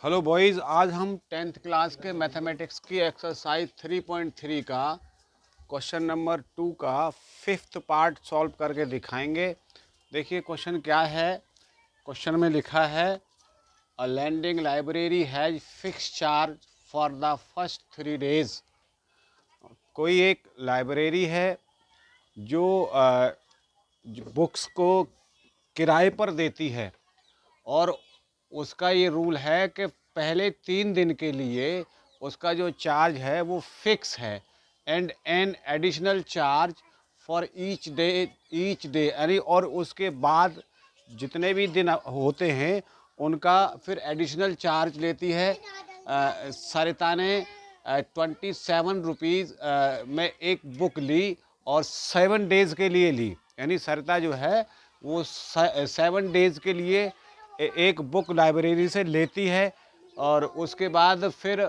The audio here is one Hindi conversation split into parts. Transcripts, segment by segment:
हेलो बॉयज़, आज हम 10th क्लास के मैथमेटिक्स की एक्सरसाइज 3.3 का क्वेश्चन नंबर 2 का 5th पार्ट सॉल्व करके दिखाएंगे। देखिए क्वेश्चन क्या है। क्वेश्चन में लिखा है a lending library has fix charge for the first 3 days. कोई एक लाइब्रेरी है जो बुक्स को किराए पर देती है और उसका ये रूल है कि पहले 3 दिन के लिए उसका जो चार्ज है वो फिक्स है and an additional charge for each day यानी और उसके बाद जितने भी दिन होते हैं उनका फिर एडिशनल चार्ज लेती है। सरिता ने 27 रुपीज़ में एक बुक ली और 7 डेज़ के लिए ली, यानी सरिता जो है वो 7 डेज़ के लिए एक बुक लाइब्रेरी से लेती है और उसके बाद फिर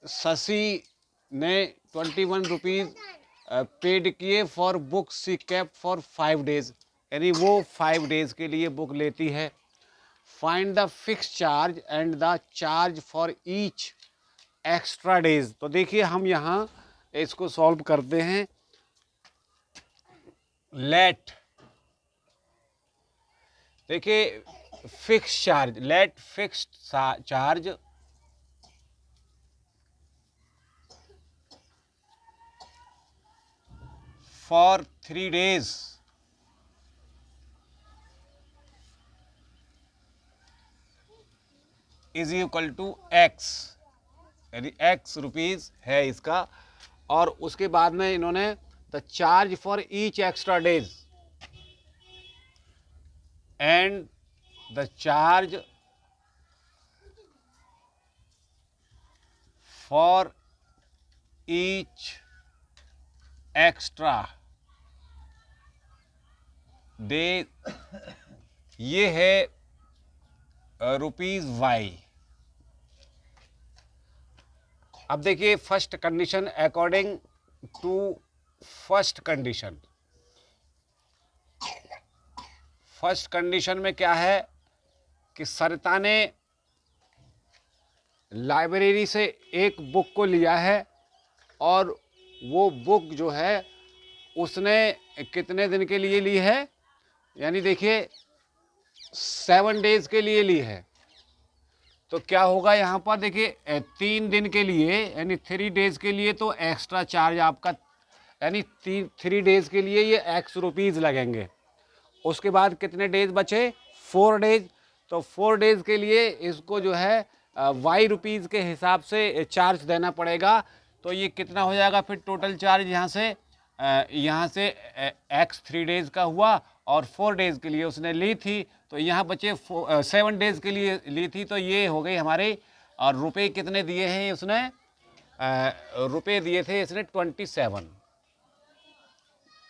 शशि ने 21 रुपीज़ पेड किए for book she kept for 5 days, यानी वो 5 डेज़ के लिए बुक लेती है। Find the fix charge and the charge for each extra days. तो देखिए हम यहाँ इसको सॉल्व करते हैं। लेट देखिए fix charge, let fix charge for 3 days is equal to x, यानी एक्स रुपीज है इसका। और उसके बाद में इन्होंने the charge for each extra days and the charge for each extra day ये है रुपीज वाई। अब देखिए first condition, according to first condition, first condition में क्या है कि सरिता ने लाइब्रेरी से एक बुक को लिया है और वो बुक जो है उसने कितने दिन के लिए ली है, यानी देखिए 7 डेज के लिए ली है। तो क्या होगा यहाँ पर देखिए 3 दिन के लिए यानी 3 डेज के लिए तो एक्स्ट्रा चार्ज आपका, यानी 3 डेज के लिए ये एक्स रुपीज़ लगेंगे। उसके बाद कितने डेज बचे, 4 डेज। तो 4 डेज के लिए इसको जो है वाई रुपीज़ के हिसाब से चार्ज देना पड़ेगा। तो ये कितना हो जाएगा फिर टोटल चार्ज यहाँ से एक्स 3 डेज का हुआ और 4 डेज के लिए उसने ली थी, तो यहाँ बचे 7 डेज के लिए ली थी। तो ये हो गई हमारे, और रुपए कितने दिए हैं उसने, रुपए दिए थे इसने 27।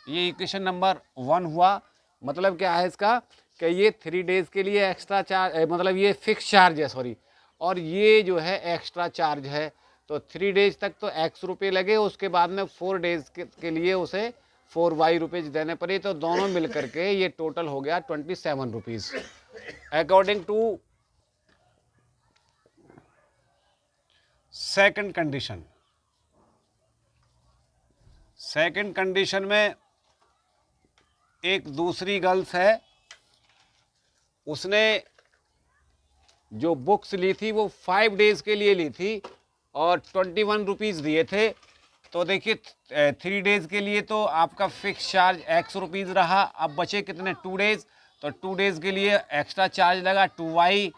ये इक्वेशन नंबर 1 हुआ। मतलब क्या है इसका कि ये 3 डेज के लिए एक्स्ट्रा चार्ज, मतलब ये फिक्स चार्ज है, सॉरी, और ये जो है एक्स्ट्रा चार्ज है। तो 3 डेज तक तो एक्स रुपये लगे, उसके बाद में 4 डेज के लिए उसे 4 वाई रुपीज देने पड़े। तो दोनों मिल करके ये टोटल हो गया 27 rupees. According to second condition, second condition में एक दूसरी गर्ल्स है, उसने जो बुक्स ली थी वो 5 डेज के लिए ली थी और 21 रुपीज़ दिए थे। तो देखिए 3 डेज के लिए तो आपका फिक्स चार्ज एक्स रुपीज़ रहा। अब बचे कितने, 2 डेज। तो 2 डेज के लिए एक्स्ट्रा चार्ज लगा 2y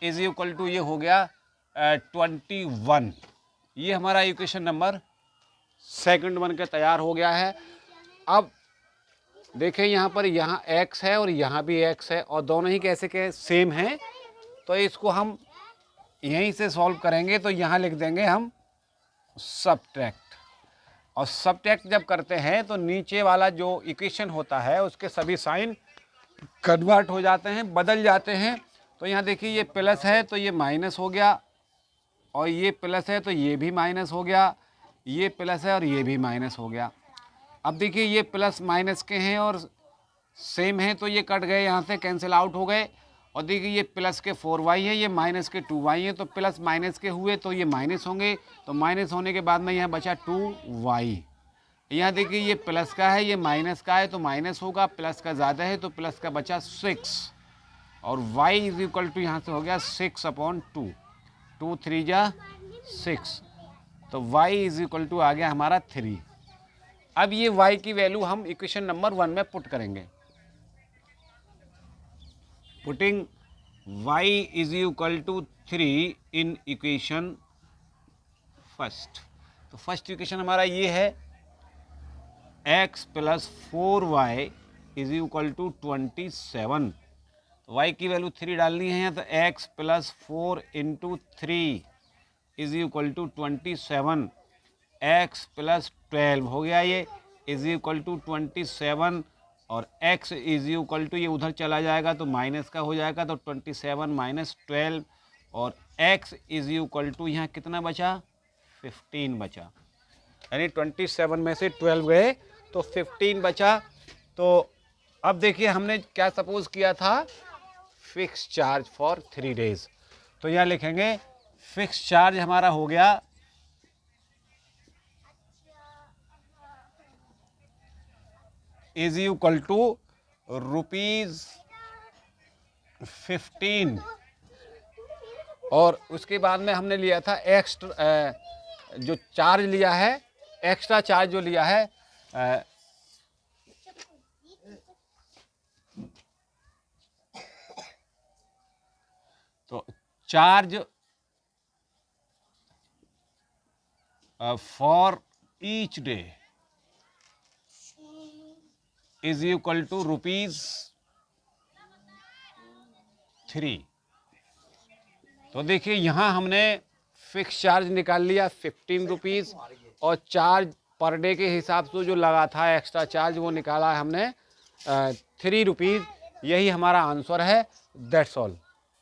इज इक्वल टू, ये हो गया 21। ये हमारा इक्वेशन नंबर सेकंड बन के तैयार हो गया है। अब देखें यहाँ पर, यहाँ x है और यहाँ भी x है और दोनों ही कैसे के सेम हैं। तो इसको हम यहीं से सॉल्व करेंगे। तो यहाँ लिख देंगे हम सबट्रैक्ट, और सबट्रैक्ट जब करते हैं तो नीचे वाला जो इक्वेशन होता है उसके सभी साइन कन्वर्ट हो जाते हैं, बदल जाते हैं। तो यहाँ देखिए ये प्लस है तो ये माइनस हो गया, और ये प्लस है तो ये भी माइनस हो गया, ये प्लस है और ये भी माइनस हो गया। अब देखिए ये प्लस माइनस के हैं और सेम है तो ये कट गए, यहाँ से कैंसिल आउट हो गए। और देखिए ये प्लस के 4y है, ये माइनस के 2y है, तो प्लस माइनस के हुए तो ये माइनस होंगे, तो माइनस होने के बाद में यहाँ बचा 2y। यहाँ देखिए ये प्लस का है, ये माइनस का है, तो माइनस होगा, प्लस का ज़्यादा है तो प्लस का बचा 6, और y इज इक्वल टू यहाँ से हो गया 6/2, 2 3 जा 6, तो y इज इक्वल टू आ गया हमारा 3। अब ये y की वैल्यू हम इक्वेशन नंबर 1 में पुट करेंगे। Putting y is equal to 3 in equation first, तो फर्स्ट इक्वेशन हमारा ये है x plus 4y is equal to 27। तो y की वैल्यू 3 डालनी है, तो x plus 4 into 3 is equal to 27, x plus 12 हो गया, ये इज इक्वल टू 27, और x इज इक्वल टू ये उधर चला जाएगा तो माइनस का हो जाएगा, तो 27 माइनस 12, और x इज इक्वल टू यहाँ कितना बचा 15 बचा, यानी 27 में से 12 गए तो 15 बचा। तो अब देखिए हमने क्या सपोज किया था, फिक्स चार्ज फॉर 3 डेज, तो यहाँ लिखेंगे फिक्स चार्ज हमारा हो गया इज इक्वल टू ₹15, और उसके बाद में हमने लिया था एक्स्ट्रा जो चार्ज लिया है, एक्स्ट्रा चार्ज जो लिया है तो charge for each day is equal to ₹3। तो देखिए यहाँ हमने फिक्स चार्ज निकाल लिया 15 रुपीज़, और चार्ज पर डे के हिसाब से जो लगा था एक्स्ट्रा चार्ज वो निकाला है हमने 3 रुपीज़। यही हमारा आंसर है, दैट्स ऑल।